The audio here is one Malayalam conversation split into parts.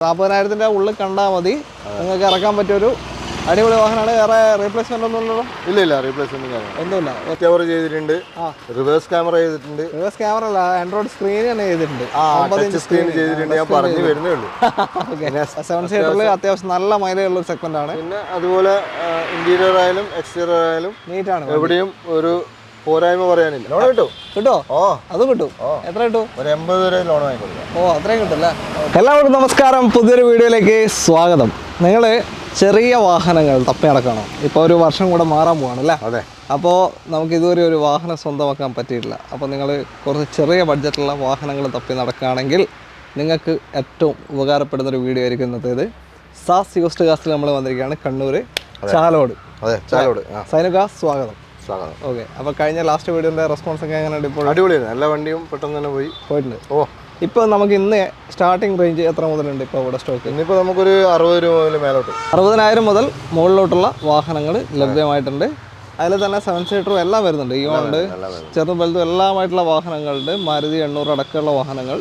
40,000 ഉള്ളിൽ കണ്ടാൽ മതി നിങ്ങൾക്ക് ഇറക്കാൻ പറ്റിയൊരു അടിപൊളി വാഹനമാണ്. വേറെ റീപ്ലേസ്മെന്റ് ഒന്നുമില്ലല്ലോ? ഇല്ല റീപ്ലേസ്മെന്റ് ഒന്നുമില്ല. കവർ ചെയ്തിട്ടുണ്ട്, റിവേഴ്സ് ക്യാമറ ചെയ്തിട്ടുണ്ട്. റിവേഴ്സ് ക്യാമറ അല്ല, ആൻഡ്രോയിഡ് സ്ക്രീൻ തന്നെ ചെയ്തിട്ടുണ്ട്. സ്ക്രീൻ ചെയ്തിട്ടുണ്ട്. ഞാൻ പറഞ്ഞു വരുന്നേ ഉള്ളൂ. 7 സീറ്ററിൽ അത്യാവശ്യം നല്ല മൈലേജ് ഉള്ള ഒരു സെഗ്മെന്റ് ആണ്. പിന്നെ അതുപോലെ ഇന്റീരിയർ ആയാലും എക്സ്റ്റീരിയർ ആയാലും നീറ്റാണ്. എവിടെയും ഒരു പോരായ്മ പറയാനില്ല. ലോൺ കിട്ടോ? അതും കിട്ടും. എത്ര കിട്ടും? ഒരു 80 വരെ ലോൺ വാങ്ങിക്കൊടുക്കാം. അത്രയും കിട്ടും അല്ലേ? എല്ലാവർക്കും നമസ്കാരം, പുതിയൊരു വീഡിയോയിലേക്ക് സ്വാഗതം. നിങ്ങൾ ചെറിയ വാഹനങ്ങൾ തപ്പി നടക്കണം. ഇപ്പോൾ ഒരു വർഷം കൂടെ മാറാൻ പോവാണ് അല്ലേ? അതെ. അപ്പോൾ നമുക്ക് ഇതുവരെ ഒരു വാഹനം സ്വന്തമാക്കാൻ പറ്റിയിട്ടില്ല. അപ്പോൾ നിങ്ങൾ കുറച്ച് ചെറിയ ബഡ്ജറ്റുള്ള വാഹനങ്ങൾ തപ്പി നടക്കുകയാണെങ്കിൽ നിങ്ങൾക്ക് ഏറ്റവും ഉപകാരപ്പെടുന്നൊരു വീഡിയോ ആയിരിക്കും ഇന്നത്തേത്. സാസ് യൂസ്ഡ് കാസ്റ്റിൽ നമ്മൾ വന്നിരിക്കുകയാണ്, കണ്ണൂർ ചാലോട്. അതെ, ചാലോട്. സൈനുക, സ്വാഗതം. ഓക്കെ. അപ്പോൾ കഴിഞ്ഞ ലാസ്റ്റ് വീഡിയോൻ്റെ റെസ്പോൺസ് ഒക്കെ എങ്ങനെയുണ്ട്? ഇപ്പോൾ അടിപൊളിയായിരുന്നു. എല്ലാ വണ്ടിയും പെട്ടെന്ന് തന്നെ പോയിട്ടുണ്ട്. ഇപ്പോൾ നമുക്ക് ഇന്ന് സ്റ്റാർട്ടിംഗ് റേഞ്ച് എത്ര മുതലുണ്ട് ഇപ്പോൾ ഇവിടെ സ്റ്റോക്ക്? ഇന്നിപ്പോൾ നമുക്കൊരു 60 രൂപ മുതൽ മേലോട്ട്, 60,000 മുതൽ മുകളിലോട്ടുള്ള വാഹനങ്ങൾ ലഭ്യമായിട്ടുണ്ട്. അതിൽ തന്നെ 7 സീറ്ററും എല്ലാം വരുന്നുണ്ട്. ഉണ്ട്, ചെറുതും വലുതും എല്ലാമായിട്ടുള്ള വാഹനങ്ങളുണ്ട്. മാരുതി 800 അടക്കമുള്ള വാഹനങ്ങൾ.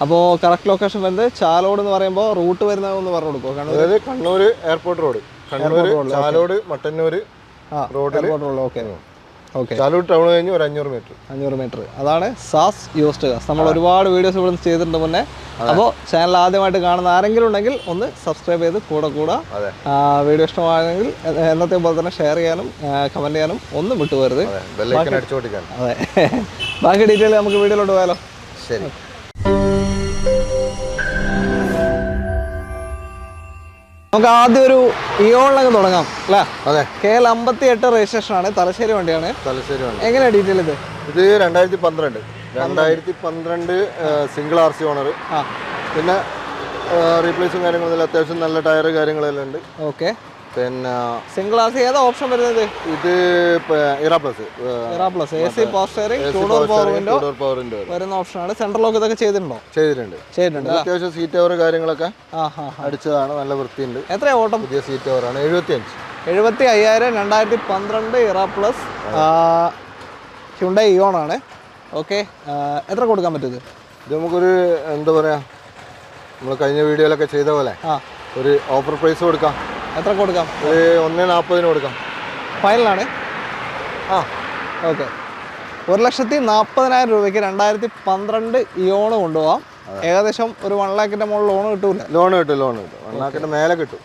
അപ്പോൾ കറക്റ്റ് ലൊക്കേഷൻ വരുന്നത് ചാലോട് എന്ന് പറയുമ്പോൾ റൂട്ട് വരുന്നതെന്ന് പറഞ്ഞു കൊടുക്കുമോ? അതായത് കണ്ണൂർ എയർപോർട്ട് റോഡ്, കണ്ണൂർ ചാലോട് മട്ടന്നൂർ റോഡിൽ. ഓക്കെ. ചാലോട് ടൗൺ കഴിഞ്ഞ് ഒരു 500 മീറ്റർ. അതാണ് സാസ് യൂസ്ഡ് കാസ്. നമ്മൾ ഒരുപാട് വീഡിയോസ് ഇവിടെ ചെയ്തിട്ടുണ്ട് മുന്നേ. അപ്പോൾ ചാനൽ ആദ്യമായിട്ട് കാണുന്ന ആരെങ്കിലും ഉണ്ടെങ്കിൽ ഒന്ന് സബ്സ്ക്രൈബ് ചെയ്ത് കൂടെ വീഡിയോ ഇഷ്ടമാണെങ്കിൽ എന്നത്തെ പോലെ തന്നെ ഷെയർ ചെയ്യാനും കമൻറ്റ് ചെയ്യാനും ഒന്നും വിട്ടുപോകരുത്. അതെ. ബാക്കി ഡീറ്റെയിൽ നമുക്ക് വീഡിയോയിലോട്ട് പോയാലോ? ശരി. നമുക്ക് ആദ്യം ഒരു ഇയോണിലൊക്കെ തുടങ്ങാം അല്ലേ? അതെ. KL 58 രജിസ്ട്രേഷൻ ആണ്, തലശ്ശേരി വണ്ടിയാണ്. എങ്ങനെയാണ് ഡീറ്റെയിൽ ഇത്? 2012 സിംഗിൾ RC ഓണർ. പിന്നെ റീപ്ലേസും കാര്യങ്ങളൊന്നും അത്യാവശ്യം നല്ല ടയർ കാര്യങ്ങളെല്ലാം ഉണ്ട്. ഓക്കെ. പിന്നെ സിംഗിൾ RC ഏതാ ഓപ്ഷൻ വരുന്നത്? ഇത് ഇറ plus AC power steering, 2 door power window വരുന്ന ഓപ്ഷനാണ്. സെൻട്രൽ ലോക്ക് ഇതൊക്കെ ചെയ്തിട്ടുണ്ടോ? ചെയ്തിട്ടുണ്ട്. അത്യാവശ്യം സീറ്റ് കവർ കാര്യങ്ങളൊക്കെ അടിച്ചതാണ്, നല്ല വൃത്തിയുണ്ട്. എത്രയാ ഓട്ടം? പുതിയ സീറ്റ് കവറാണ്. 75,000 2012 ഇറ പ്ലസ് ഹ്യുണ്ടായി ഇയോൺ ആണ്. ഓക്കെ. എത്ര കൊടുക്കാൻ പറ്റും ഇത്? നമുക്കൊരു എന്താ പറയാ, നമ്മൾ കഴിഞ്ഞ വീഡിയോയിലൊക്കെ ചെയ്ത പോലെ ഒരു ഓഫർ പ്രൈസ് കൊടുക്കാം. എത്ര കൊടുക്കാം? 1,40,000 കൊടുക്കാം. ഫൈനലാണ്. ഓക്കെ. 1,40,000 രൂപയ്ക്ക് 2012 ഇയോണ് കൊണ്ടുപോകാം. ഏകദേശം ഒരു 1 ലാഖിന്റെ മുകളിൽ ലോൺ കിട്ടൂല? ലോൺ കിട്ടും. 1 ലാഖിന്റെ മേലെ കിട്ടും.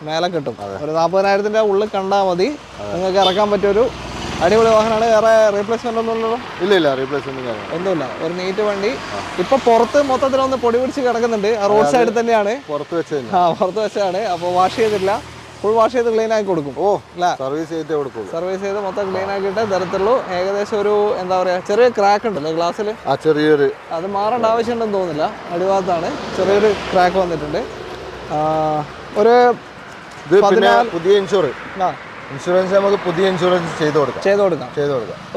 ഒരു 40,000 ഉള്ളിൽ കണ്ടാൽ മതി നിങ്ങൾക്ക് ഇറക്കാൻ പറ്റിയൊരു അടിപൊളി വാഹനമാണ്. വേറെ റീപ്ലേസ്മെന്റ് ഒന്നുമില്ലല്ലോ? ഇല്ല റീപ്ലേസ്മെന്റ് ഒന്നുമില്ല. ഒരു നീറ്റ് വണ്ടി. ഇപ്പൊ പുറത്ത് മൊത്തത്തിലൊന്ന് പൊടി പിടിച്ച് കിടക്കുന്നുണ്ട്. റോഡ് സൈഡിൽ തന്നെയാണ്, പുറത്ത് വെച്ചാണ്. അപ്പോൾ വാഷ് ചെയ്തിട്ടില്ല. ഫുൾ വാഷ് ചെയ്ത് ക്ലീൻ ആക്കി കൊടുക്കും. സർവീസ് ചെയ്ത് മൊത്തം ക്ലീൻ ആക്കിയിട്ട് തരത്തുള്ളൂ. ഏകദേശം ഒരു എന്താ പറയാ, ചെറിയ ക്രാക്ക് ഉണ്ടല്ലോ ഗ്ലാസ്സിൽ, അത് മാറേണ്ട ആവശ്യമുണ്ടെന്ന് തോന്നുന്നില്ല. അടിഭാഗത്താണ് ചെറിയൊരു ക്രാക്ക് വന്നിട്ടുണ്ട്. ഒരു പുതിയ ഇൻഷുറൻസ് നമുക്ക് പുതിയ ഇൻഷുറൻസ് ചെയ്ത് കൊടുക്കാം.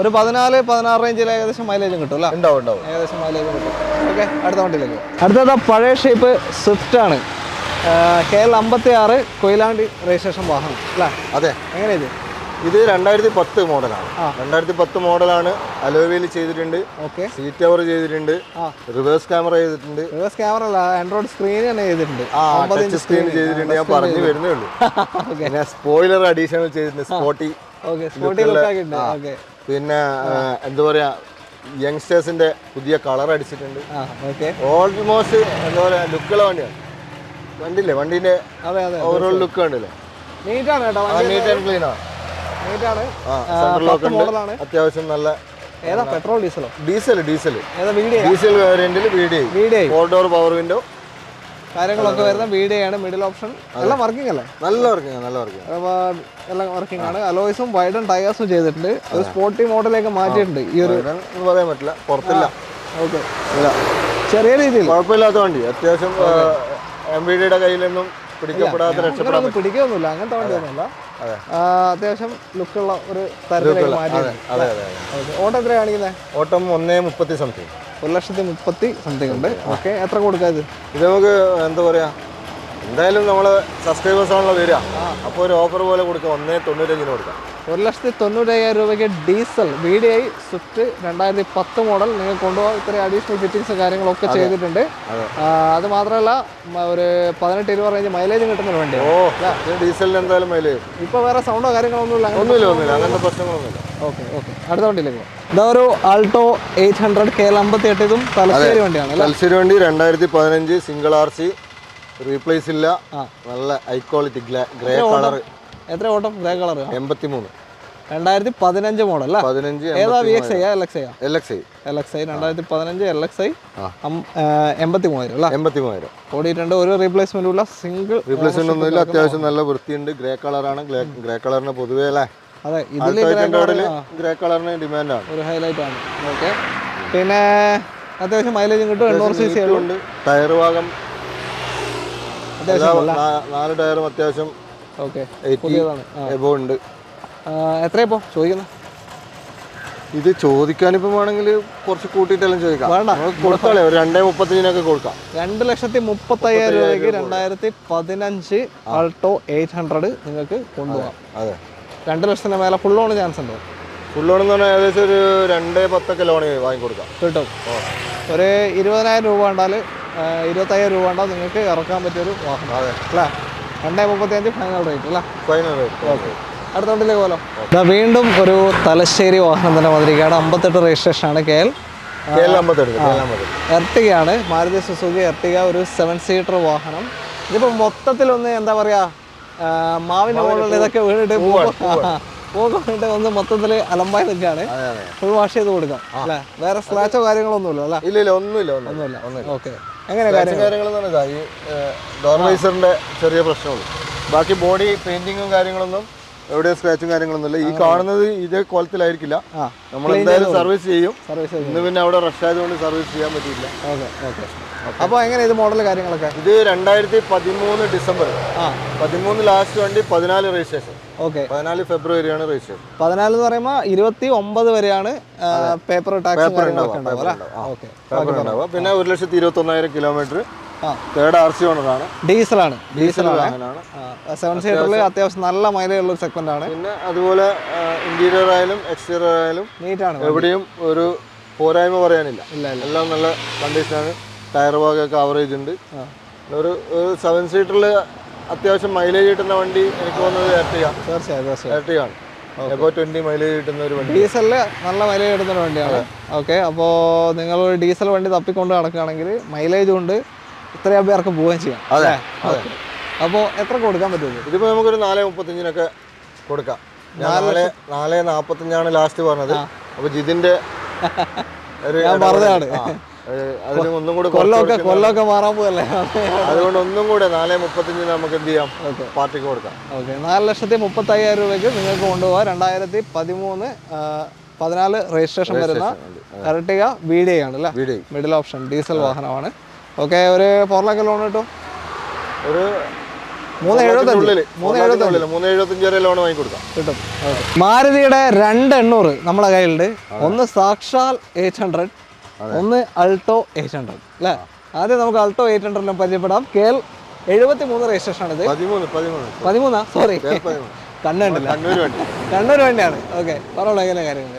ഒരു 14-16 റേഞ്ചിൽ ഏകദേശം മൈലേജും കിട്ടും അല്ലേ? ഉണ്ടാവും. ഏകദേശം മൈലേജും കിട്ടും. ഓക്കെ. അടുത്ത വണ്ടിയിലേക്ക്. അടുത്തത് പഴയ ഷേപ്പ് സ്വിഫ്റ്റ് ആണ്. KL 56 കൊയിലാണ്ടി രജിസ്ട്രേഷൻ വാഹനം അല്ലേ? അതെ. എങ്ങനെ ഇത് 2010 മോഡലാണ്. 2010 മോഡലാണ്. അലോയിൽ ചെയ്തിട്ടുണ്ട്. ഓക്കെ. സീറ്റ് കവർ ചെയ്തിട്ടുണ്ട്. റിവേഴ്സ് ക്യാമറ ചെയ്തിട്ടുണ്ട്. റിവേഴ്സ് ക്യാമറ അല്ല, ആൻഡ്രോയിഡ് സ്ക്രീൻ തന്നെ ചെയ്തിട്ടുണ്ട്. സ്ക്രീൻ ചെയ്തിട്ടുണ്ട്. ഞാൻ പറഞ്ഞു വരുന്നേ ഉള്ളൂ. പിന്നെ സ്പോയിലർ അഡീഷണൽ ചെയ്തിട്ടുണ്ട്. സ്പോട്ടി. പിന്നെ എന്താ പറയാ, യങ്സ്റ്റേഴ്സിന്റെ പുതിയ കളർ അടിച്ചിട്ടുണ്ട്. ഓൾമോസ്റ്റ് എന്താ പറയാ, ലുക്കുള്ള വണ്ടിയില്ലേ, വണ്ടിന്റെ ഓവറോൾ ലുക്ക് കണ്ടില്ലേ? നീറ്റാണ് കേട്ടോ. നീറ്റ് ആൻഡ് ക്ലീൻ ആണ്. അത്യാവശ്യം നല്ല. ഏതാ, പെട്രോൾ ഡീസലോ? ഡീസൽ വേരിയന്റിൽ VDI 4 ഡോർ പവർ വിൻഡോ കാര്യങ്ങളൊക്കെ വരുന്ന VDI ആണ്. മിഡിൽ ഓപ്ഷൻ എല്ലാം വർക്കിംഗ് അല്ലേ? നല്ല വർക്കിംഗ് എല്ലാം വർക്കിംഗ് ആണ്. അലോയ്സും വൈഡൻ ടയേഴ്സും ചെയ്തിട്ടുണ്ട്. ഒരു സ്പോർട്ടി മോഡലേക്ക് മാറ്റിയിട്ടുണ്ട്. ഈ ഒരു പറയാൻ പറ്റില്ല, പുറത്തില്ല. ഓക്കെ. ചെറിയ രീതിയിൽ കുഴപ്പമില്ലാത്ത വണ്ടി. അത്യാവശ്യം MVDയുടെ കയ്യിലൊന്നും പിടിക്കപ്പെടാത്ത പിടിക്കൊന്നുമില്ല, അങ്ങനത്തെ വണ്ടിയൊന്നുമല്ല. അത്യാവശ്യം ലുക്കുള്ള ഒരു തരത്തിലേക്ക് മാറ്റി. ഓട്ടം എത്ര കാണിക്കുന്നത്? ഓട്ടം 1,30 സംതിങ്. 1,30,000 സംതിങ് ഉണ്ട്. ഓക്കെ. എത്ര കൊടുക്കാം ഇത്? നമുക്ക് എന്താ പറയാ, എന്തായാലും നമ്മള് സബ്സ്ക്രൈബേഴ്സ് ആണല്ലോ വരിക. അപ്പോൾ ഒരു ഓഫർ പോലെ കൊടുക്കാം, 1,95 കൊടുക്കാം. 1,95,000 രൂപയ്ക്ക് ഡീസൽ VDI സ്വിഫ്റ്റ് 2010 മോഡൽ നിങ്ങൾക്ക് കൊണ്ടുപോകാം. ഇത്രയും അഡീഷണൽ ഫിറ്റിങ്സ് കാര്യങ്ങളൊക്കെ ചെയ്തിട്ടുണ്ട്. അത് മാത്രമല്ല ഒരു 18-20 റേഞ്ച് മൈലേജും കിട്ടുന്ന വണ്ടിയാണ്. ഡീസലിന് എന്തായാലും മൈലേജ്. ഇപ്പോൾ വേറെ സൗണ്ടോ കാര്യങ്ങളൊന്നുമില്ല, അങ്ങനത്തെ പ്രശ്നങ്ങളൊന്നുമില്ല. ഓക്കെ അടുത്ത വണ്ടിയിലേക്ക്. ഇതാ ഒരു ആൾട്ടോ 800 KL58. ഇതും തലശ്ശേരി വണ്ടിയാണ്. തലശ്ശേരി വണ്ടി 2015 സിംഗിൾ RC, റീപ്ലേസ് ഇല്ല, നല്ല ഹൈ ക്വാളിറ്റി ഗ്രേ കളർ. എത്ര ഓട്ടം? Grey colour 83. 2015 മോഡൽ. 15 ഏതാ VXI LXI? LXI 2015 LXI 83,000 അല്ലേ? 83,000 ഓടിയിട്ടുണ്ട്. ഒരു റീപ്ലേസ്മെന്റും ഇല്ല, സിംഗിൾ റീപ്ലേസ്മെന്റ് ഒന്നുമില്ല. അത്യാവശ്യം നല്ല വൃത്തിയുണ്ട്. ഗ്രേ കളറാണ്. ഗ്രേ കളറിന് പൊതുവേ അല്ലേ? അതെ, ഇതിൽ ഗ്രേ കളറിന് ഡിമാൻഡാണ്, ഒരു ഹൈലൈറ്റ് ആണ്. ഓക്കെ, പിന്നെ അത്യാവശ്യം മൈലേജും കിട്ടും. 800 cc ഉണ്ട്. ടയർ ഭാഗം 4 ടയറും അത്യാവശ്യം ഉണ്ട്. എത്രയപ്പോ ചോദിക്കുന്നത്? ഇത് ചോദിക്കാനിപ്പം വേണമെങ്കിൽ കുറച്ച് കൂട്ടിയിട്ടെല്ലാം ചോദിക്കാം. കൊടുത്താലേ ഒരു 2,35 കൊടുക്കാം. 2,35,000 രൂപയ്ക്ക് 2015 ആൾട്ടോ 800 നിങ്ങൾക്ക് കൊണ്ടുപോകാം. അതെ, 2 ലക്ഷത്തിന് മേലെ ഫുൾ ലോൺ ചാൻസ് ഉണ്ടോ? ഫുൾ ലോൺ എന്ന് പറഞ്ഞാൽ ഏകദേശം ഒരു 2,10 ലോൺ വാങ്ങിക്കൊടുക്കാം. കിട്ടും. ഒരു 20,000 രൂപ ഉണ്ടാൽ 25,000 രൂപ ഉണ്ടാൽ നിങ്ങൾക്ക് ഇറക്കാൻ പറ്റിയൊരു വാഹനം അല്ലേ? 2,35 ഫൈനൽ റേറ്റ് അല്ലേ? Final rate. ഓക്കെ, അടുത്ത വണ്ടിയിലേക്ക് പോകാം. വീണ്ടും ഒരു തലശ്ശേരി വാഹനം തന്നെ വന്നിരിക്കുകയാണ്. 58 രജിസ്ട്രേഷനാണ്. KL 58 എർട്ടിഗയാണ്. മാരുതി സുസുക്കി എർട്ടിഗ, ഒരു 7 സീറ്റർ വാഹനം. ഇതിപ്പോൾ മൊത്തത്തിലൊന്ന് എന്താ പറയുക, മാവിൻ്റെ മുകളിൽ ഇതൊക്കെ വീണിട്ട് പോയിട്ട് ഒന്ന് മൊത്തത്തിൽ അലമ്പായി നിൽക്കുകയാണ്. ഫുൾ വാഷ് ചെയ്ത് കൊടുക്കാം അല്ലേ? വേറെ സ്ക്രാച്ചോ കാര്യങ്ങളൊന്നുമില്ല അല്ലേ? ഇല്ല, ഒന്നുമില്ല. ഓക്കെ, എങ്ങനെ കാര്യങ്ങളെന്ന് പറഞ്ഞാൽ ഈ ഡോർ വൈസറിന്റെ ചെറിയ പ്രശ്നമുള്ളൂ. ബാക്കി ബോഡി പെയിന്റിങ്ങും കാര്യങ്ങളൊന്നും എവിടെ സ്ക്രാച്ചും കാര്യങ്ങളൊന്നുമില്ല. ഈ കാണുന്നത് ഇതേ കോലത്തിലായിരിക്കില്ല. നമ്മൾ എന്തായാലും സർവീസ് ചെയ്യും. ഇന്ന് പിന്നെ അവിടെ റഷ് ആയതുകൊണ്ട് സർവീസ് ചെയ്യാൻ പറ്റിയില്ല. അപ്പോൾ എങ്ങനെ ഇത് മോഡൽ കാര്യങ്ങളൊക്കെ? ഇത് 2013 ഡിസംബർ 13 ലാസ്റ്റ് വണ്ടി, 14 രജിസ്ട്രേഷൻ. Okay, 14 ഫെബ്രുവരിയാണ് registration. 14 എന്ന് പറയുമ്പോൾ 29 വരെയാണ് പേപ്പർ ടാക്സ് ഉണ്ടാവുക. പിന്നെ 1,21,000 കിലോമീറ്റർ. തേർഡ് RC ഓണറാണ്. ഡീസലാണ്. 7 സീറ്ററിൽ അത്യാവശ്യം നല്ല മൈലേജ് ഉള്ള ഒരു സെഗ്മെന്റ് ആണ്. പിന്നെ അതുപോലെ ഇന്റീരിയർ ആയാലും എക്സ്റ്റീരിയർ ആയാലും നീറ്റാണ്. എവിടെയും ഒരു പോരായ്മ പറയാനില്ല. എല്ലാം നല്ല കണ്ടീഷനാണ്. ടയർ ഭാഗമൊക്കെ ആവറേജ് ഉണ്ട്. ഒരു 7 സീറ്ററിൽ അത്യാവശ്യം മൈലേജ് കിട്ടുന്ന വണ്ടി എനിക്ക് തോന്നുന്നത് എർട്ടിഗയാണ്. ഇപ്പോൾ 20 മൈലേജ് കിട്ടുന്ന ഒരു വണ്ടി. ഡീസലില് നല്ല മൈലേജ് കിട്ടുന്ന ഒരു വണ്ടിയാണ്. ഓക്കെ, അപ്പോൾ നിങ്ങൾ ഒരു ഡീസൽ വണ്ടി തപ്പിക്കൊണ്ട് നടക്കുകയാണെങ്കിൽ മൈലേജ് കൊണ്ട് ഇത്രയും പേർക്ക് പോവുകയും ചെയ്യാം. അതെ. അപ്പോൾ എത്ര കൊടുക്കാൻ പറ്റുമോ? ഇതിപ്പോൾ നമുക്കൊരു 4,35 കൊടുക്കാം. 4,45 ലാസ്റ്റ് പറഞ്ഞത്. അപ്പോൾ ജിതിന്റെ പറഞ്ഞതാണ്. അതിന് ഒന്നും കൂടെ കൊല്ലമൊക്കെ മാറാൻ പോകല്ലേ? അതുകൊണ്ട് ഒന്നും കൂടെ 4,35 നമുക്ക് എന്ത് ചെയ്യാം, പാർട്ടിക്ക് കൊടുക്കാം. ഓക്കെ, 4,35,000 രൂപയ്ക്ക് നിങ്ങൾക്ക് കൊണ്ടുപോകാം. 2013 14 രജിസ്ട്രേഷൻ വരുന്ന എർട്ടിഗ VDI ആണ് അല്ലേ? മിഡിൽ ഓപ്ഷൻ ഡീസൽ വാഹനമാണ്. ഓക്കെ, ഒരു 4 ലക്ഷം ലോൺ കിട്ടും. ഒരു 375 ലോൺ വാങ്ങി കൊടുക്കാം, കിട്ടും. മാരുതിയുടെ 2,800 നമ്മുടെ കയ്യിലുണ്ട്. ഒന്ന് സാക്ഷാൽ 800, ഒന്ന് അൾട്ടോ 800 അല്ലേ? ആദ്യം നമുക്ക് അൾട്ടോ 800 പരിചയപ്പെടാം. KL 73 രജിസ്ട്രേഷൻ ആണ്. ഇത് 13 സോറി, കണ്ണുണ്ടല്ലോ, കണ്ണൂർ വണ്ടിയാണ്. ഓക്കെ, പറഞ്ഞോളൂ എങ്ങനെ കാര്യങ്ങൾ.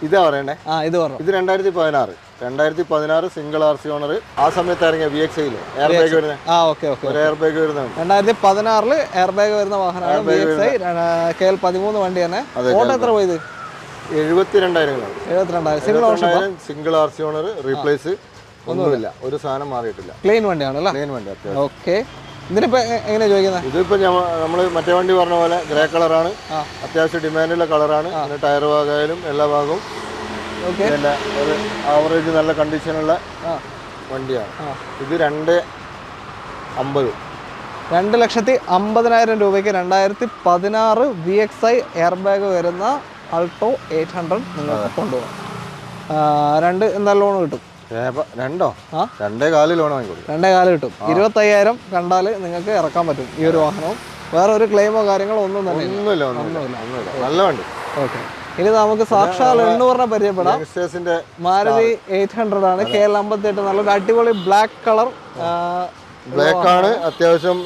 ഇതാ പറയണ്ടേ? ഇത് പറഞ്ഞു. ഇത് 2016 സിംഗിൾ RC ഓണർ. ആ സമയത്ത് ഇറങ്ങിയ VXI എയർ ബാഗ് വരുന്നത്. ഒരു എയർ ബാഗ് വരുന്നതാണ്. 2016 എയർ ബാഗ് വരുന്ന വാഹനമാണ് VXI. KL 13 വണ്ടി തന്നെ. ഓട്ടോ എത്ര പോയത്? 72,000 സിംഗിൾ RC ഓണർ. റീപ്ലേസ് ഒന്നുമില്ല, ഒരു സാധനം മാറിയിട്ടില്ല. ക്ലീൻ വണ്ടിയാണ്. ഓക്കെ, ഇതിനിപ്പോ എങ്ങനെയാ ചോദിക്കുന്നത്? ഇതിപ്പോ നമ്മള് മറ്റേ വണ്ടി പറഞ്ഞ പോലെ ഗ്രേ കളറാണ്. അത്യാവശ്യം ഡിമാൻഡുള്ള കളറാണ്. ടയർ ഭാഗമായാലും എല്ലാ ഭാഗവും ആവറേജ് നല്ല കണ്ടീഷനുള്ള വണ്ടിയാണ്. ഇത് 2,50,000. 2,50,000 രൂപയ്ക്ക് 2016 VXI എയർ ബാഗ് വരുന്ന അൾട്ടോ 800 നിങ്ങൾക്ക് കൊണ്ടുപോകാം. 2 എന്തായാലും ലോൺ കിട്ടും. 2,4 ലോൺ വാങ്ങിക്കൊടുക്കും. 2,4 കിട്ടും. 25,000 കണ്ടാൽ നിങ്ങൾക്ക് ഇറക്കാൻ പറ്റും ഈ ഒരു വാഹനവും. വേറെ ഒരു ക്ലെയിമോ കാര്യങ്ങളോ ഒന്നും തന്നെ ഒന്നുമില്ല. നല്ല വണ്ടി. ഓക്കെ, ഇനി നമുക്ക് സാക്ഷാൽ 800 പരിചയപ്പെടാം. മാരുതി 800 ആണ്. KL 58. നല്ലൊരു അടിപൊളി ബ്ലാക്ക് കളർ ബ്ലാക്ക് ആണ്. അത്യാവശ്യം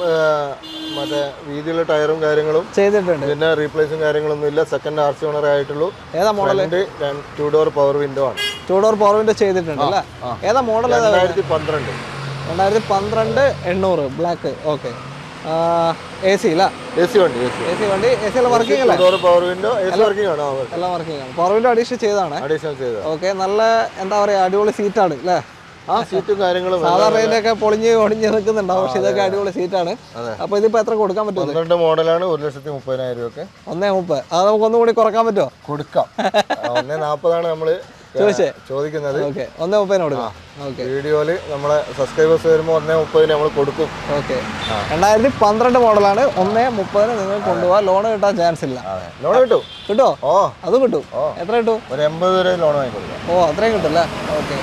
മറ്റേ വീതിയുള്ള ടയറും കാര്യങ്ങളും ചെയ്തിട്ടുണ്ട്. പിന്നെ റീപ്ലേസും കാര്യങ്ങളൊന്നും ഇല്ല. സെക്കൻഡ് RC ഓണർ ആയിട്ടുള്ളൂ. ഏതാ മോഡൽ? 2 ഡോർ പവർ വിൻഡോ ആണ്. 2 ഡോർ പവർ വിൻഡോ ചെയ്തിട്ടുണ്ട് അല്ലേ? ഏതാ മോഡൽ? 2012. 2012 800 ബ്ലാക്ക്. ഓക്കെ. AC ഇല്ല? AC വണ്ടി. AC എല്ലാം വർക്കിംഗ് അല്ലേ? 2 ഡോർ പവർ വിൻഡോ വർക്കിംഗ് ആണ്. എല്ലാം വർക്കിംഗ് ആണ്. പവർ വിൻഡോ അഡീഷൻ ചെയ്തതാണ്. ഓക്കെ. നല്ല എന്താ പറയാ അടിപൊളി സീറ്റാണ് അല്ലേ? സീറ്റും കാര്യങ്ങളും സാധാരണ ഒക്കെ പൊളിഞ്ഞ് നിൽക്കുന്നുണ്ടാവും. പക്ഷെ ഇതൊക്കെ അടിപൊളി സീറ്റാണ്. അപ്പൊ ഇതിപ്പോ എത്ര കൊടുക്കാൻ പറ്റും? 12 മോഡലാണ്. 1,30,000 രൂപ. 1,30,000. അത് നമുക്ക് ഒന്നുകൂടി കുറക്കാൻ പറ്റുമോ? കൊടുക്കാം. 1,40,000 നമ്മള് ചോദിക്കുന്നത്. 1,30,000 കൊടുക്കാം. വീഡിയോയില് നമ്മളെ സബ്സ്ക്രൈബേഴ്സ് വരുമ്പോൾ 1,30,000 നമ്മൾ കൊടുക്കും. ഓക്കെ. 2012 മോഡലാണ്. 1,30,000 നിങ്ങൾ കൊണ്ടുപോകാം. ലോൺ കിട്ടാൻ ചാൻസ് ഇല്ല. ലോൺ കിട്ടോ? അതും കിട്ടും. എത്ര കിട്ടും? ഒരു 80 വരെ ലോൺ വാങ്ങിക്കൊടുക്കാം. അത്രയും കിട്ടും അല്ലേ? ഓക്കെ.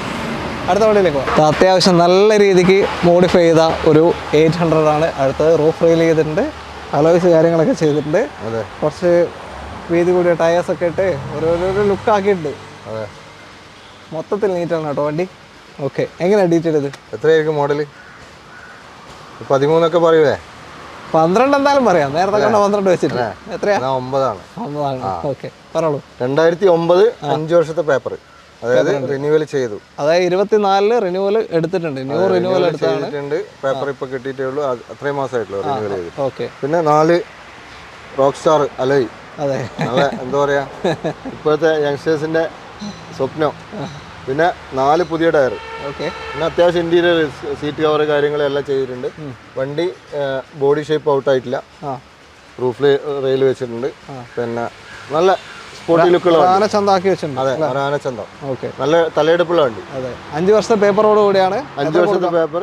അടുത്ത വണ്ടിയിലേക്ക് പോകാം. അത്യാവശ്യം നല്ല രീതിക്ക് മോഡിഫൈ ചെയ്ത ഒരു 800 ആണ്. അടുത്തത് റൂഫ് റെയിൽ ചെയ്തിട്ടുണ്ട്. അലോയ്സ് കാര്യങ്ങളൊക്കെ ചെയ്തിട്ടുണ്ട്. കുറച്ച് വീതി കൂടിയ ടയേഴ്സ് ഒക്കെ ഇട്ട് ഒരു ലുക്ക് ആക്കിയിട്ടുണ്ട്. മൊത്തത്തിൽ നീറ്റാണ് കേട്ടോ വണ്ടി. ഓക്കെ. എങ്ങനെയാണ് ഡീറ്റെയിൽ ഇത്? എത്രയായിരിക്കും മോഡൽ? 13 പറയൂലേ? 12 എന്തായാലും പറയാം. നേരത്തെ കണ്ട 12 വെച്ചിട്ട് എത്രയാ? 9 ആണ്. ഓക്കെ, പറഞ്ഞോളൂ. 2009 5 വർഷത്തെ പേപ്പർ, അതായത് റിന്യൂവൽ ചെയ്തു. അതായത് 24 റിന്യൂവൽ എടുത്തിട്ടുണ്ട്. റിന്യൂവൽ എടുത്തിട്ടുണ്ട്. പേപ്പർ ഇപ്പൊ കിട്ടിയിട്ടേ ഉള്ളൂ. അത്രയും മാസമായിട്ടുള്ളൂ റിന്യൂവൽ ചെയ്ത്. ഓക്കെ. പിന്നെ 4 റോക്ക് സ്റ്റാർ അലോയ്. അതെ, എന്താ പറയാ ഇപ്പോഴത്തെ യങ്സ്റ്റേഴ്സിന്റെ സ്വപ്നം. പിന്നെ 4 പുതിയ ടയർ. ഓക്കെ. പിന്നെ അത്യാവശ്യം ഇന്റീരിയർ സീറ്റ് കവർ കാര്യങ്ങളെല്ലാം ചെയ്തിട്ടുണ്ട്. വണ്ടി ബോഡി ഷേപ്പ് ഔട്ട് ആയിട്ടില്ല. റൂഫിൽ റെയിൽ വെച്ചിട്ടുണ്ട്. പിന്നെ നല്ല സ്പോർട്ടി ലുക്കുള്ള ആനച്ചന്താക്കി വെച്ചിട്ടുണ്ട്. അതെ, ആനച്ചന്തം. ഓക്കെ. നല്ല തലയെടുപ്പുള്ള വണ്ടി. അതെ. 5 വർഷത്തെ പേപ്പറോട് കൂടിയാണ്. 5 വർഷത്തെ പേപ്പർ.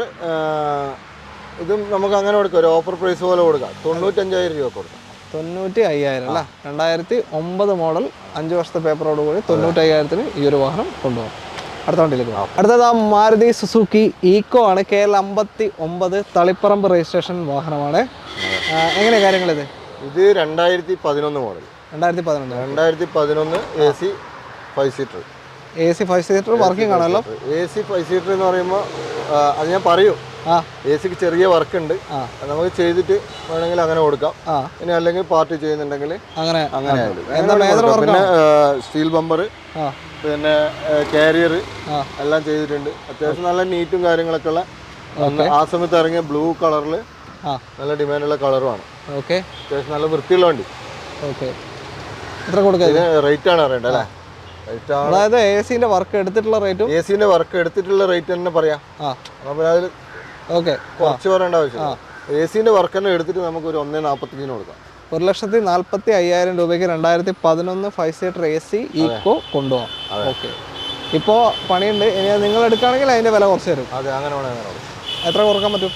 ഇതും നമുക്ക് അങ്ങനെ കൊടുക്കാം, ഒരു ഓഫർ പ്രൈസ് പോലെ കൊടുക്കാം. 95,000 രൂപ കൊടുക്കാം. 95,000 അല്ല. 2009 മോഡൽ 5 വർഷത്തെ പേപ്പറോട് കൂടി 95,000 ഈ ഒരു വാഹനം കൊണ്ടുപോകും. അടുത്ത വണ്ടിയിലേക്ക് പോകാം. അടുത്തത് മാരുതി സുസുക്കി ഈക്കോ ആണ്. KL 59 തളിപ്പറമ്പ് രജിസ്ട്രേഷൻ വാഹനമാണ്. എങ്ങനെയാ കാര്യങ്ങളിത്? ഇത് 2011 model. 2011 AC 5 seater. AC 5 seater working ആണല്ലോ. AC 5 സീറ്റർ എന്ന് പറയുമ്പോൾ അത് ഞാൻ പറയും, ACക്ക് ചെറിയ വർക്ക് ഉണ്ട്. നമുക്ക് ചെയ്തിട്ട് വേണമെങ്കിൽ അങ്ങനെ കൊടുക്കാം. ഇനി അല്ലെങ്കിൽ പാർട്ടി ചെയ്യുന്നുണ്ടെങ്കിൽ അങ്ങനെ. പിന്നെ സ്റ്റീൽ ബമ്പർ, പിന്നെ കാരിയർ എല്ലാം ചെയ്തിട്ടുണ്ട്. അത്യാവശ്യം നല്ല നീറ്റും കാര്യങ്ങളൊക്കെ ഉള്ള, ആ സമയത്ത് ഇറങ്ങിയ ബ്ലൂ കളറിൽ നല്ല ഡിമാൻഡുള്ള കളറുമാണ്. ഓക്കെ. അത്യാവശ്യം നല്ല വൃത്തിയുള്ള വണ്ടി. ഓക്കെ. എത്ര കൊടുക്കുക? റേറ്റ് ആണ് അറിയണ്ടേ അല്ലേ? റേറ്റ് ആണ്, അതായത് ACന്റെ വർക്ക് എടുത്തിട്ടുള്ള റേറ്റും ACന്റെ വർക്ക് എടുത്തിട്ടുള്ള റേറ്റ് തന്നെ പറയാം. അപ്പോൾ അതിൽ ഓക്കെ കുറച്ച് പറയേണ്ട ആവശ്യമില്ല. ACന്റെ വർക്ക് തന്നെ എടുത്തിട്ട് നമുക്ക് ഒരു 1,45,000 കൊടുക്കാം. 1,45,000 രൂപയ്ക്ക് 2011 5 സീറ്റർ AC ഈക്കോ കൊണ്ടുപോകാം. ഓക്കെ. ഇപ്പോൾ പണിയുണ്ട്. ഇനി നിങ്ങൾ എടുക്കുകയാണെങ്കിൽ അതിന്റെ വില കുറച്ച് തരും. അതെ, അങ്ങനെ വേണം. എത്ര കുറക്കാൻ പറ്റും?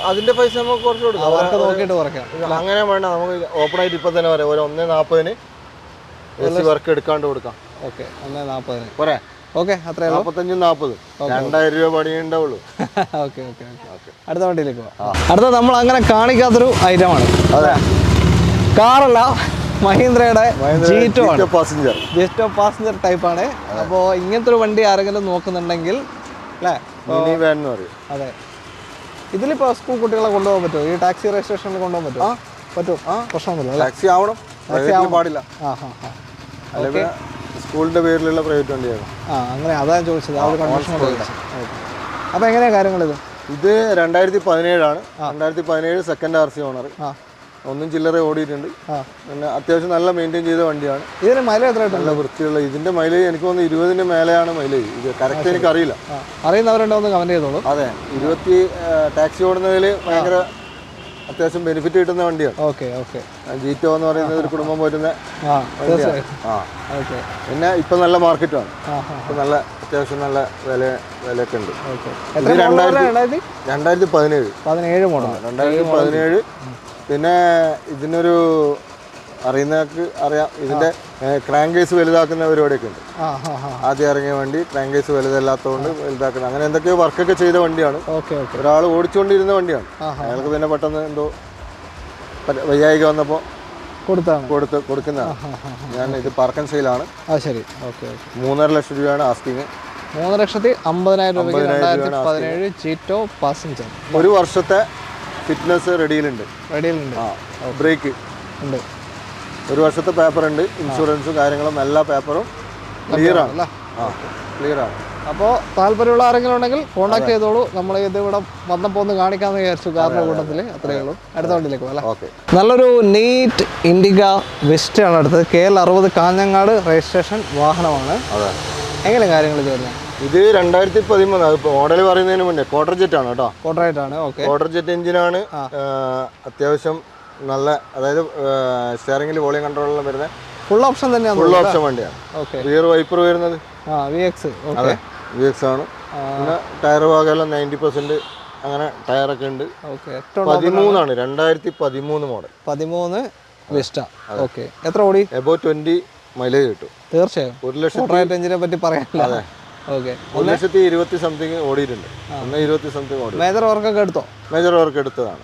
അതിന്റെ പൈസ നമുക്ക് കുറച്ച് കൊടുക്കാം. വർക്ക് നോക്കിയിട്ട് കുറയ്ക്കാം. അങ്ങനെ വേണ്ട, നമുക്ക് ഓപ്പൺ ആയിട്ട് ഇപ്പൊ തന്നെ പറയാം. ഒരു 1,40,000 AC വർക്ക് എടുക്കാണ്ട് കൊടുക്കാം. ഓക്കെ, 1,40,000 പോരെ? ഓക്കെ, അത്ര 45-40 2,000 രൂപ പണിയുണ്ടാവുള്ളൂ. ഓക്കെ. അടുത്ത വണ്ടിയിലേക്ക് പോകാം. അടുത്ത നമ്മൾ അങ്ങനെ കാണിക്കാത്തൊരു ഐറ്റമാണ്. അതെ, കാറല്ല, മഹീന്ദ്രയുടെ ജീറ്റോ പാസഞ്ചർ ടൈപ്പ് ആണ്. അപ്പോൾ ഇങ്ങനത്തെ ഒരു വണ്ടി ആരെങ്കിലും നോക്കുന്നുണ്ടെങ്കിൽ അല്ലേ, മിനി വാൻ എന്ന് പറയും. അതെ. ഇതിലിപ്പോൾ സ്കൂൾ കുട്ടികളെ കൊണ്ടുപോകാൻ പറ്റുമോ? ഈ ടാക്സി രജിസ്ട്രേഷനിൽ കൊണ്ടുപോകാൻ പറ്റുമോ? പറ്റും. പ്രശ്നമൊന്നുമില്ല. ടാക്സി ആവണം, പാടില്ല. അല്ലെങ്കിൽ സ്കൂളിന്റെ പേരിലുള്ള പ്രൈവറ്റ് വണ്ടിയാണ്. അങ്ങനെ അതാണ് ചോദിച്ചത്. അപ്പോൾ എങ്ങനെയാ കാര്യങ്ങൾ? ഇത് 2017 ആണ്. 2017 സെക്കൻഡ് RC ഓണർ. ഒന്നും ചില്ലറ ഓടിയിട്ടുണ്ട്. പിന്നെ അത്യാവശ്യം നല്ല മെയിൻറ്റെയിൻ ചെയ്ത വണ്ടിയാണ്. ഇതിന് മൈലേജ് എത്ര? നല്ല വൃത്തിയുള്ള. ഇതിന്റെ മൈലേജ് എനിക്ക് തോന്നുന്നു 20ന്റെ മേലെയാണ് മൈലേജ്. ഇത് കറക്റ്റ് എനിക്ക് അറിയില്ല. അറിയുന്നവരുണ്ടോ ഒന്ന് കമന്റ് ചെയ്തോളൂ. അതെ, 20 ടാക്സി ഓടുന്നതിൽ ഭയങ്കര അത്യാവശ്യം ബെനിഫിറ്റ് കിട്ടുന്ന വണ്ടിയാണ്. ഓക്കെ. ജീറ്റോ എന്ന് പറയുന്നത് ഒരു കുടുംബം പോരുന്ന വണ്ടിയാണ്. പിന്നെ ഇപ്പൊ നല്ല മാർക്കറ്റുമാണ്. ഇപ്പൊ നല്ല അത്യാവശ്യം നല്ല വിലയൊക്കെ ഉണ്ട്. 2017 മോഡൽ. 2017. പിന്നെ ഇതിനൊരു അറിയുന്നവർക്ക് അറിയാം, ഇതിന്റെ ക്രാങ്ക് കേസ് വലുതാക്കുന്ന പരിപാടിയൊക്കെ ഉണ്ട്. ആദ്യം ഇറങ്ങിയ വണ്ടി ക്രാങ്ക് കേസ് വലുതല്ലാത്തതുകൊണ്ട് വലുതാക്കുന്നത്, അങ്ങനെ എന്തൊക്കെയോ വർക്കൊക്കെ ചെയ്ത വണ്ടിയാണ്. ഒരാൾ ഓടിച്ചുകൊണ്ടിരുന്ന വണ്ടിയാണ്. അയാൾക്ക് പിന്നെ പെട്ടെന്ന് എന്തോ വയ്യായിക വന്നപ്പോൾ കൊടുക്കുന്നതാണ്. ഞാൻ ഇത് പാർക്ക് ആൻഡ് സെയിലാണ്. 3.5 ലക്ഷം രൂപയാണ് ആസ്കിങ്. 3,50,000 രൂപയ്ക്ക് 2017 ജീറ്റോ പാസഞ്ചർ. ഒരു വർഷത്തെ ഫിറ്റ്നസ് റെഡിയിലുണ്ട്. ബ്രേക്ക് ഉണ്ട്, ഒരു വർഷത്തെ പേപ്പർ ഉണ്ട്, ഇൻഷുറൻസും കാര്യങ്ങളും എല്ലാ പേപ്പറും ക്ലിയർ ആണ്. ക്ലിയർ ആണ്. അപ്പോൾ താല്പര്യമുള്ള ആരെങ്കിലും ഉണ്ടെങ്കിൽ കോൺടാക്ട് ചെയ്തോളൂ. നമ്മൾ ഇത് ഇവിടെ വന്നപ്പോൾ ഒന്ന് കാണിക്കാമെന്ന് വിചാരിച്ചു, കാറിൻ്റെ കൂട്ടത്തിൽ. അത്രയേ ഉള്ളൂ. അടുത്ത വണ്ടിയിലേക്ക് പോകാം. ഓക്കെ. നല്ലൊരു നീറ്റ് ഇൻഡിക വിസ്റ്റയാണ് അടുത്തത്. KL60 കാഞ്ഞങ്ങാട് രജിസ്ട്രേഷൻ വാഹനമാണ്. അതെ. എങ്ങനെ കാര്യങ്ങൾ ചേർന്നത്? ഇത് 2013 മോഡൽ പറയുന്നതിന് മുന്നേ ക്വാർട്ടർ ജെറ്റ് ആണ് കേട്ടോ. ക്വാർട്ടറായിട്ടാണ്. ഓക്കെ. ക്വാർട്ടർ ജെറ്റ് എഞ്ചിനാണ്. അത്യാവശ്യം നല്ല, അതായത് സ്റ്റിയറിംഗിൽ വോളിയം കൺട്രോളെല്ലാം വരുന്ന ഫുൾ ഓപ്ഷൻ തന്നെയാണ്. ഫുൾ ഓപ്ഷൻ വണ്ടിയാണ്. ഓക്കെ. റിയർ വൈപ്പർ വരുന്നത് VX. അതെ, VX ആണ്. പിന്നെ ടയർ ഭാഗമെല്ലാം 90% അങ്ങനെ ടയറൊക്കെ ഉണ്ട്. 13 2013 മോഡൽ. 13 വിസ്റ്റ. ഓക്കെ. എത്ര ഓടി? എബോവ് 20 മൈലേജ് കിട്ടും തീർച്ചയായും. 1,00,000 എഞ്ചിനെ പറ്റി പറയാനില്ല. അതെ. ഓക്കെ. 1,20,000 സംതിങ് ഓടിയിട്ടുണ്ട്. 1,20,000 സംതിങ് ഓടി. മേജർ വർക്കൊക്കെ എടുത്തോ? മേജർ വർക്ക് എടുത്തതാണ്.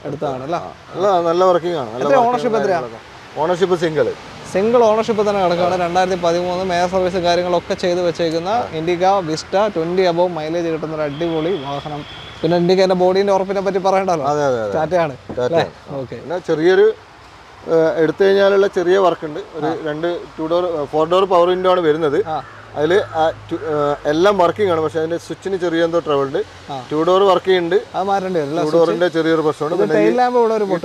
നല്ല വർക്കിംഗ് ആണ്. ഓണർഷിപ്പ് എത്രയാണ്? ഓണർഷിപ്പ് സിംഗിൾ ഓണർഷിപ്പ് തന്നെ കിടക്കുകയാണ്. 2013 മേജർ സർവീസ് കാര്യങ്ങളൊക്കെ ചെയ്ത് വെച്ചേക്കുന്ന ഇൻഡിക വിസ്റ്റ 20 അബോവ് മൈലേജ് കിട്ടുന്ന ഒരു അടിപൊളി വാഹനം. പിന്നെ ഇൻഡിക്കേൻ്റെ ബോഡീൻ്റെ ഉറപ്പിനെ പറ്റി പറയണ്ടല്ലോ. ടാറ്റയാണ്. ഓക്കെ. പിന്നെ ചെറിയൊരു എടുത്തു കഴിഞ്ഞാലുള്ള ചെറിയ വർക്ക് ഉണ്ട്. ഒരു 4 ഡോർ പവർ വിൻഡോ ആണ് വരുന്നത്. അതിൽ എല്ലാം വർക്കിംഗ് ആണ്. പക്ഷെ അതിന്റെ സ്വിച്ചിന് ചെറിയ എന്തോ ട്രബിൾ ഉണ്ട്. 2 ഡോർ വർക്ക് ചെയ്യുന്നുണ്ട്. 2 ഡോറിന്റെ ചെറിയൊരു പ്രശ്നമുണ്ട്.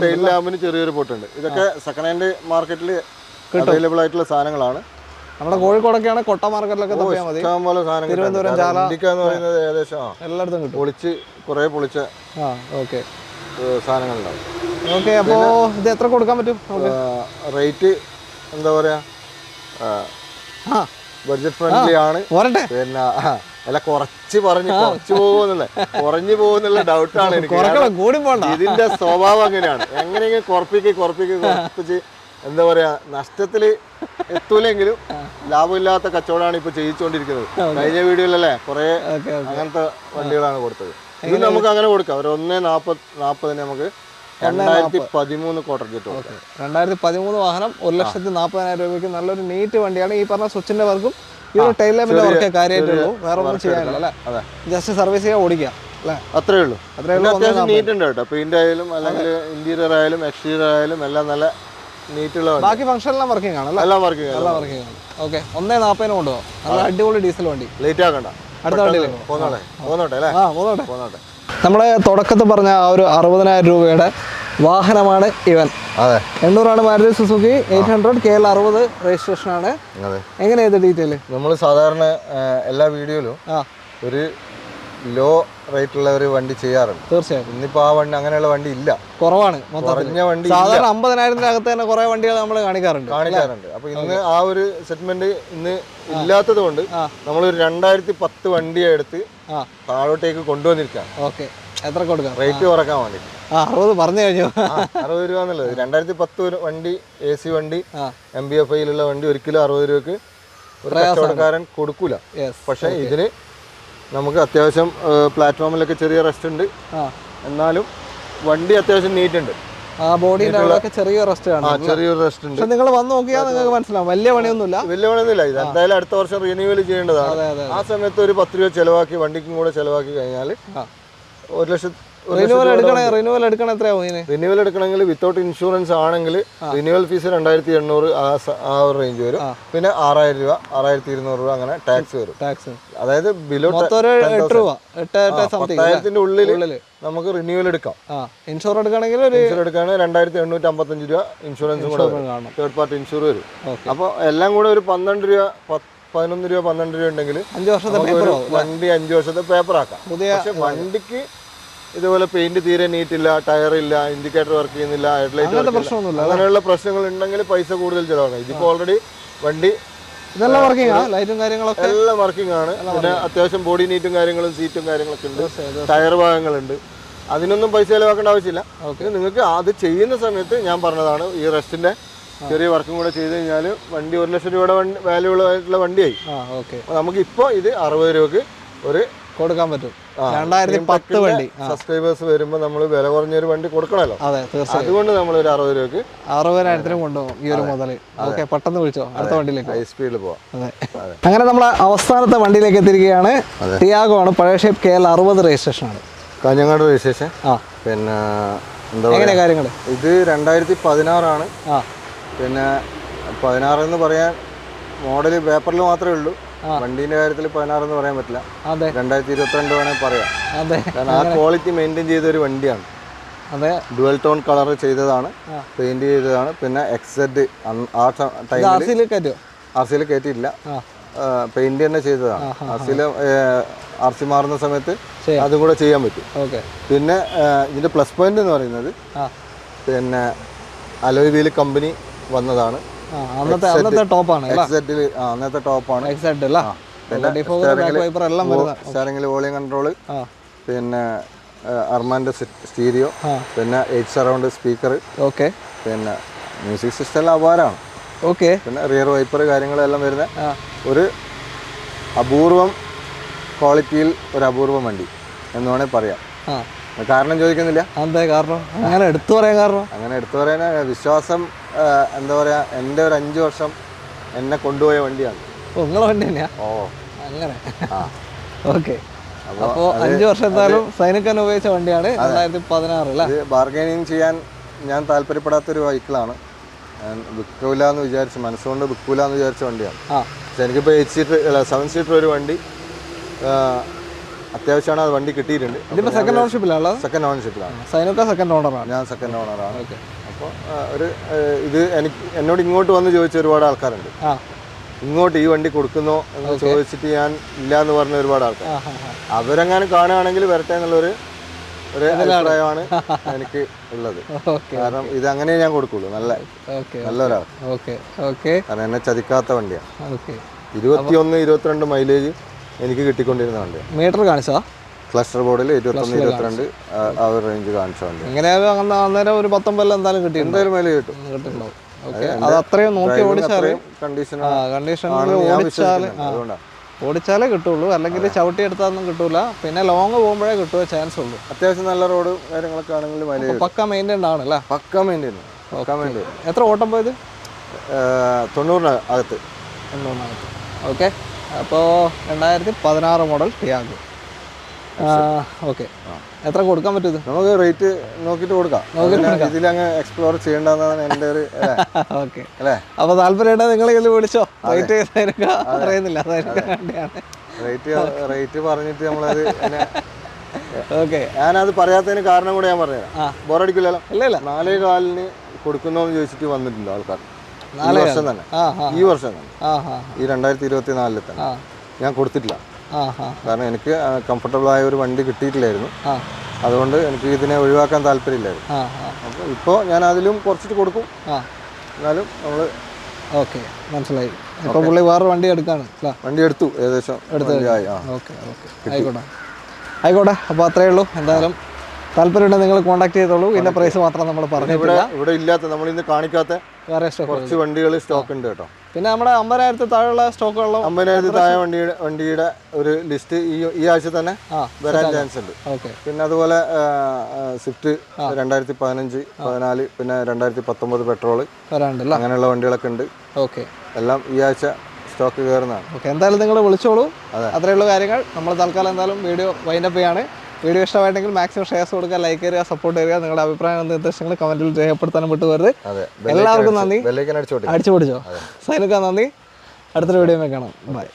ടെയിൽ ലാമ്പിന് ചെറിയൊരു പൊട്ടുണ്ട്. ഇതൊക്കെ സെക്കൻഡ് ഹാൻഡ് മാർക്കറ്റിൽ അവൈലബിൾ ആയിട്ടുള്ള സാധനങ്ങളാണ്. നമ്മുടെ കോഴിക്കോടൊക്കെയാണ് കൊട്ട മാർക്കറ്റിലൊക്കെ തപ്പിയാൽ മതി. ഇഷ്ടംപോലെ സാധനങ്ങൾ. തിരുവനന്തപുരം, ചാല എന്ന് പറയുന്നത് ഏകദേശം എല്ലായിടത്തും കിട്ടും. പൊളിച്ച സാധനങ്ങളുണ്ടാവും. ഓക്കെ. അപ്പോൾ ഇത് എത്ര കൊടുക്കാൻ പറ്റും? റേറ്റ് എന്താ പറയാ, ബഡ്ജറ്റ് ഫ്രണ്ട്ലി ആണ്. പിന്നെ അല്ല, കുറച്ച് കുറഞ്ഞു പോകുന്നുള്ള ഡൗട്ടാണ് എനിക്ക്. ഇതിന്റെ സ്വഭാവം അങ്ങനെയാണ്. എങ്ങനെയെങ്കിലും കുറപ്പിച്ച് എന്താ പറയാ, നഷ്ടത്തിൽ എത്തൂലെങ്കിലും ലാഭമില്ലാത്ത കച്ചവടമാണ് ഇപ്പൊ ചെയ്യിച്ചുകൊണ്ടിരിക്കുന്നത്. കഴിഞ്ഞ വീഡിയോയിലല്ലേ കുറെ അങ്ങനത്തെ വണ്ടികളാണ് കൊടുത്തത്. ഇത് നമുക്ക് അങ്ങനെ കൊടുക്കാം. ഒരു 1,40,000 നമുക്ക് 2013 ക്വാർട്ടർ ജെറ്റ്. 2013 വാഹനം 1,40,000 രൂപയ്ക്ക് നല്ലൊരു നീറ്റ് വണ്ടിയാണ്. ഈ പറഞ്ഞ സ്വിച്ചിന്റെ വർക്കും ഈ ഒരു ടൈൽ ലാമ്പിന്റെ വർക്കേ കാര്യമായിട്ടുള്ളൂ. വേറെ ഒന്നും ചെയ്യാനില്ല അല്ലേ? ജസ്റ്റ് സർവീസ് ചെയ്യാൻ ഓടിക്കാം അല്ലേ? അത്രേ ഉള്ളൂ. അത്യാവശ്യം നീറ്റ് ഉണ്ട് കേട്ടോ. പെയിന്റ് ആയാലും അല്ലെങ്കിൽ ഇന്റീരിയർ ആയാലും എക്സ്റ്റീരിയർ ആയാലും എല്ലാം നല്ല നീറ്റുള്ള. ബാക്കി ഫംഗ്ഷൻ എല്ലാം വർക്കിംഗ് ആണ്. എല്ലാം വർക്കിംഗ് ആണ്. ഓക്കെ. 1,40,000 കൊണ്ടുപോകാം. നല്ല അടിപൊളി ഡീസൽ വണ്ടി. ലേറ്റ് ആക്കണ്ട. അടുത്ത വണ്ടിയിലേക്ക് പോന്നോട്ടെ അല്ലേ? പോന്നോട്ടെ. നമ്മളെ തുടക്കത്തിൽ പറഞ്ഞ ആ ഒരു 60,000 രൂപയുടെ വാഹനമാണ് ഇവൻ. 800 മാരുതി സുസുക്കി 800 KL60 രജിസ്ട്രേഷൻ ആണ്. എങ്ങനെയാ ഇത് ഡീറ്റെയിൽ? നമ്മൾ സാധാരണ എല്ലാ വീഡിയോയിലും ഒരു ലോ റേറ്റുള്ള ഒരു വണ്ടി ചെയ്യാറുണ്ട്. തീർച്ചയായും. ഇന്നിപ്പോ ആ വണ്ടി, അങ്ങനെയുള്ള വണ്ടി ഇല്ല, കുറവാണ്. കുറഞ്ഞ വണ്ടി സാധാരണ 50,000-ത്തിനകത്ത് തന്നെ കുറെ വണ്ടികൾ നമ്മൾ കാണിക്കാറുണ്ട്. അപ്പൊ ഇന്ന് ആ ഒരു സെഗ്മെന്റ് ഇന്ന് ഇല്ലാത്തത് കൊണ്ട് നമ്മളൊരു 2010 വണ്ടിയെ എടുത്ത് താഴോട്ടേക്ക് കൊണ്ടുവന്നിരിക്കാം. ഓക്കെ. എത്ര കൊടുക്കാം? റേറ്റ് കുറക്കാൻ വേണ്ടി 60 പറഞ്ഞു കഴിഞ്ഞു. 60 രൂപ എന്നുള്ളത് 2010 വണ്ടി, AC വണ്ടി, MBFIയിലുള്ള വണ്ടി ഒരിക്കലും 60 രൂപക്ക് ഒരു കച്ചവടക്കാരൻ കൊടുക്കൂല. പക്ഷെ ഇതിന് നമുക്ക് അത്യാവശ്യം പ്ലാറ്റ്ഫോമിലൊക്കെ ചെറിയ റെസ്റ്റ് ഉണ്ട്. എന്നാലും വണ്ടി അത്യാവശ്യം നീറ്റ് ഉണ്ട്. ചെറിയൊരു റെസ്റ്റ് ഉണ്ട്. നിങ്ങൾ വന്ന് നോക്കിയാൽ നിങ്ങൾക്ക് മനസ്സിലാവും. വലിയ പണിയൊന്നുമില്ല. ഇത് എന്തായാലും അടുത്ത വർഷം റിന്യൂവൽ ചെയ്യേണ്ടതാണ്. ആ സമയത്ത് ഒരു 10 രൂപ ചെലവാക്കി, വണ്ടിക്കും കൂടെ ചെലവാക്കി കഴിഞ്ഞാൽ 1,00,000. റിന്യൂവൽ എടുക്കണം. എത്രയാവും? റിന്യൂവൽ എടുക്കണമെങ്കിൽ വിത്തൗട്ട് ഇൻഷുറൻസ് ആണെങ്കിൽ റിന്യൂവൽ ഫീസ് 2,800 ആ ഒരു റേഞ്ച് വരും. പിന്നെ 6,000 രൂപ, 6,200 രൂപ അങ്ങനെ ടാക്സ് വരും. അതായത് ബിലോ 10,000 ഉള്ളിൽ നമുക്ക് റിന്യൂവൽ എടുക്കാം. ഇൻഷുർ എടുക്കുകയാണെങ്കിൽ 2,855 രൂപ ഇൻഷുറൻസും കൂടെ തേർഡ് പാർട്ടി ഇൻഷുർ വരും. അപ്പോൾ എല്ലാം കൂടെ ഒരു 12 രൂപ 12 രൂപ ഉണ്ടെങ്കിൽ 5 വർഷത്തെ വണ്ടി 5 വർഷത്തെ പേപ്പർ ആക്കാം. പക്ഷെ വണ്ടിക്ക് ഇതുപോലെ പെയിന്റ് തീരെ നീറ്റില്ല, ടയർ ഇല്ല, ഇൻഡിക്കേറ്റർ വർക്ക് ചെയ്യുന്നില്ല, ഹെഡ്ലൈറ്റ് അങ്ങനെയുള്ള പ്രശ്നങ്ങൾ ഉണ്ടെങ്കിൽ പൈസ കൂടുതൽ ചിലവാക്കാം. ഇതിപ്പോ ഓൾറെഡി വണ്ടി എല്ലാം വർക്കിംഗ് ആണ്. പിന്നെ അത്യാവശ്യം ബോഡി നീറ്റും കാര്യങ്ങളും സീറ്റും കാര്യങ്ങളൊക്കെ ഉണ്ട്. ടയർ ഭാഗങ്ങളുണ്ട്. അതിനൊന്നും പൈസ ചിലവാക്കേണ്ട ആവശ്യമില്ല. നിങ്ങൾക്ക് അത് ചെയ്യുന്ന സമയത്ത് ഞാൻ പറഞ്ഞതാണ്, ഈ റെസ്റ്റിന്റെ ചെറിയ വർക്കും കൂടെ ചെയ്ത് കഴിഞ്ഞാൽ വണ്ടി 1,00,000 രൂപയുടെ വാല്യൂ ആയിട്ടുള്ള വണ്ടിയായി. നമുക്ക് ഇപ്പോൾ ഇത് 60 രൂപക്ക് ഒരു കൊടുക്കാൻ പറ്റും. 2010 വണ്ടി സബ്സ്ക്രൈബേഴ്സ് വരുമ്പോൾ നമ്മൾ വില കുറഞ്ഞൊരു വണ്ടി കൊടുക്കണമല്ലോ. അതെ, തീർച്ചയായും. അതുകൊണ്ട് നമ്മൾ ഒരു 60 രൂപയ്ക്ക് 60,000 കൊണ്ടുപോകും ഈ ഒരു മുതൽ. ഓക്കെ, പെട്ടെന്ന് വിളിച്ചോ, അടുത്ത വണ്ടിയിലേക്ക്. ഹൈ സ്പീഡിൽ പോവാം. അതെ, അങ്ങനെ നമ്മൾ അവസാനത്തെ വണ്ടിയിലേക്ക് എത്തിയിരിക്കുകയാണ്. ടിയാഗോ ആണ്, പഴയ ഷേപ്പ് KL 60 രജിസ്ട്രേഷൻ ആണ്, കാഞ്ഞങ്ങാട് രജിസ്ട്രേഷൻ. പിന്നെ എന്താ കാര്യങ്ങൾ, ഇത് 2016 ആണ്. പിന്നെ 16 എന്ന് പറയാൻ മോഡൽ പേപ്പറിൽ മാത്രമേ ഉള്ളൂ. വണ്ടീന്റെ കാര്യത്തിൽ 16 എന്ന് പറയാൻ പറ്റില്ല. 2022 വേണമെങ്കിൽ പറയാം. കാരണം ആ ക്വാളിറ്റി മെയിൻറ്റെയിൻ ചെയ്ത ഒരു വണ്ടിയാണ്. ഡുവൽ ടോൺ കളർ ചെയ്തതാണ്, പെയിന്റ് ചെയ്തതാണ്. പിന്നെ XZ ആ ടൈമിൽ RC കയറ്റിയില്ല, പെയിന്റ് തന്നെ ചെയ്തതാണ്. RC മാറുന്ന സമയത്ത് അതും കൂടെ ചെയ്യാൻ പറ്റും. പിന്നെ ഇതിന്റെ പ്ലസ് പോയിന്റ് എന്ന് പറയുന്നത് പിന്നെ അലോയ് വീൽ കമ്പനി വന്നതാണ്. അന്നത്തെ ടോപ്പാണ്. സ്റ്റാറിംഗിൽ വോളിയം കൺട്രോള്, പിന്നെ അർമാൻ്റെ സ്റ്റീരിയോ, പിന്നെ 8 സറൗണ്ട് സ്പീക്കർ, പിന്നെ മ്യൂസിക് സിസ്റ്റം എല്ലാം അപാരമാണ്. പിന്നെ റിയർ വൈപ്പർ കാര്യങ്ങളെല്ലാം വരുന്ന ഒരു അപൂർവം ക്വാളിറ്റിയിൽ ഒരു അപൂർവം വണ്ടി എന്ന് വേണമെങ്കിൽ പറയാം. കാരണം ചോദിക്കുന്നില്ല, അങ്ങനെ എടുത്തു പറയാൻ വിശ്വാസം. എന്താ പറയാ, എൻ്റെ ഒരു 5 വർഷം എന്നെ കൊണ്ടുപോയ വണ്ടിയാണ്. നിങ്ങളെ വണ്ടി തന്നെയാ? അങ്ങനെ. അപ്പോൾ 5 വർഷം എന്തായാലും സൈനികൻ ഉപയോഗിച്ച വണ്ടിയാണ്. 2016. ബാർഗൈനിങ് ചെയ്യാൻ ഞാൻ താല്പര്യപ്പെടാത്തൊരു വെഹിക്കിളാണ്. ഞാൻ വിൽക്കൂല എന്ന് വിചാരിച്ചു, മനസ്സുകൊണ്ട് വിൽക്കൂല എന്ന് വിചാരിച്ച വണ്ടിയാണ്. പക്ഷെ എനിക്കിപ്പോൾ 8 സീറ്റർ അല്ല 7 സീറ്റർ ഒരു വണ്ടി അത്യാവശ്യമാണ്. അത് വണ്ടി കിട്ടിയിട്ടുണ്ട്. സെക്കൻഡ് ഓണർഷിപ്പിലാണ്. സെക്കൻഡ് ഓണർഷിപ്പിലാണ്. സെക്കൻഡ് ഓണറാണ്. ഞാൻ സെക്കൻഡ് ഓണറാണ്. അപ്പോൾ ഒരു ഇത് എന്നോട് ഇങ്ങോട്ട് വന്ന് ചോദിച്ച ഒരുപാട് ആൾക്കാരുണ്ട്. ഇങ്ങോട്ട് ഈ വണ്ടി കൊടുക്കുന്നോ എന്ന് ചോദിച്ചിട്ട് ഞാൻ ഇല്ല എന്ന് പറഞ്ഞ ഒരുപാട് ആൾക്കാർ. അവരെങ്ങാനും കാണുകയാണെങ്കിൽ വരട്ടെ എന്നുള്ളൊരു അഭിപ്രായമാണ് എനിക്ക് ഉള്ളത്. കാരണം ഇത് അങ്ങനെ ഞാൻ കൊടുക്കുള്ളൂ. നല്ലൊരാൾ, കാരണം എന്നെ ചതിക്കാത്ത വണ്ടിയാണ്. 21-22 മൈലേജ് എനിക്ക് കിട്ടിക്കൊണ്ടിരുന്ന വണ്ടിയാണ്. മീറ്റർ കാണിച്ചോ? ക്ലസ്റ്റർ ബോർഡിൽ 21-22 ആ ഒരു റേഞ്ച് കാണിച്ച വണ്ടി. എങ്ങനെയാലും അന്നേരം ഒരു 19 എന്തായാലും കിട്ടി, എന്തായാലും മൈലേജ് കിട്ടും. അത് അത്രയും നോക്കി ഓടിച്ചാലേ ഓടിച്ചാലേ കിട്ടുള്ളൂ, അല്ലെങ്കിൽ ചവിട്ടി എടുത്താലൊന്നും കിട്ടൂല. പിന്നെ ലോങ് പോകുമ്പോഴേ കിട്ടുക ചാൻസ് ഉള്ളൂ. അത്യാവശ്യം നല്ല റോഡ് കാര്യങ്ങളൊക്കെ ആണെങ്കിൽ മൈലേജ് പക്ക മെയിൻറ്റൈൻഡ് ആണല്ലേ? പക്ക മെയിൻറ്റൈൻ. എത്ര ഓട്ടം പോയത്? 90-അകത്ത്. ഓക്കെ, അപ്പോൾ 2016 മോഡൽ ടിയാഗോ. എത്ര കൊടുക്കാൻ പറ്റും? നമുക്ക് റേറ്റ് നോക്കിയിട്ട് കൊടുക്കാം. ഇതിലങ്ങ് എക്സ്പ്ലോർ ചെയ്യേണ്ടതാണ് എൻ്റെ ഒരു അല്ലേ. അപ്പോൾ താല്പര്യം നിങ്ങൾ ഇതിൽ വിളിച്ചോ. റേറ്റ് അറിയുന്നില്ല, റേറ്റ് പറഞ്ഞിട്ട് നമ്മളത് ഞാനത് പറയാത്തതിന് കാരണം കൂടെ ഞാൻ പറഞ്ഞുതരാം. ബോറടിക്കില്ലല്ലോ. ഇല്ല 4.4 കൊടുക്കുന്നോന്ന് ചോദിച്ചിട്ട് വന്നിട്ടുണ്ട് ആൾക്കാർ. ഈ വർഷം തന്നെ ഈ 2024 തന്നെ ഞാൻ കൊടുത്തിട്ടില്ല. കാരണം എനിക്ക് കംഫർട്ടബിൾ ആയ ഒരു വണ്ടി കിട്ടിയിട്ടില്ലായിരുന്നു. അതുകൊണ്ട് എനിക്ക് ഇതിനെ ഒഴിവാക്കാൻ താല്പര്യമില്ലായിരുന്നു. അപ്പോൾ ഇപ്പോൾ ഞാൻ അതിലും കുറച്ചിട്ട് കൊടുക്കും. എന്നാലും നമ്മൾ മനസ്സിലായി. ഇപ്പോൾ പുള്ളി വേറെ വണ്ടി എടുക്കാണ്. വണ്ടി എടുത്തു, ഏകദേശം ആയിക്കോട്ടെ. അപ്പോൾ അത്രയേ ഉള്ളൂ. എന്തായാലും താല്പര്യമുണ്ടെങ്കിൽ നിങ്ങൾ കോൺടാക്ട് ചെയ്തോളൂ. ഇതിന്റെ പ്രൈസ് മാത്രം നമ്മൾ പറഞ്ഞിട്ടില്ല. ഇവിടെ ഇല്ലാത്ത, നമ്മൾ ഇന്ന് കാണിക്കാത്ത വേറെ കുറച്ച് വണ്ടികൾ സ്റ്റോക്ക് ഉണ്ട് കേട്ടോ. പിന്നെ നമ്മുടെ 50,000 താഴെയുള്ള സ്റ്റോക്കുള്ള 50,000 താഴെ വണ്ടിയുടെ ഒരു ലിസ്റ്റ് ഈ ആഴ്ച തന്നെ വരാൻ ചാൻസ് ഉണ്ട്. പിന്നെ അതുപോലെ സ്വിഫ്റ്റ് 2015, 14, പിന്നെ 2019 പെട്രോള് അങ്ങനെയുള്ള വണ്ടികളൊക്കെ ഉണ്ട്. എല്ലാം ഈ ആഴ്ച സ്റ്റോക്ക് കയറുന്നതാണ്. എന്തായാലും നിങ്ങൾ വിളിച്ചോളൂ. അത്രയുള്ള കാര്യങ്ങൾ. നമ്മൾ തൽക്കാലം എന്തായാലും വീഡിയോ വൈൻഡപ്പ് ചെയ്യാണ്. വീഡിയോ ഇഷ്ടമായിട്ടെങ്കിൽ മാക്സിമം ഷെയർസ് കൊടുക്കുക, ലൈക്ക് ചെയ്യുക, സപ്പോർട്ട് ചെയ്യുക. നിങ്ങളുടെ അഭിപ്രായം നിർദ്ദേശങ്ങൾ കമന്റിൽ രേഖപ്പെടുത്താനും വിട്ടുപോകരുത്. എല്ലാവർക്കും നന്ദി. അടിച്ചു പൊടിച്ചോ. സൈനിക നന്ദി. അടുത്തൊരു വീഡിയോ കാണാം. ബൈ.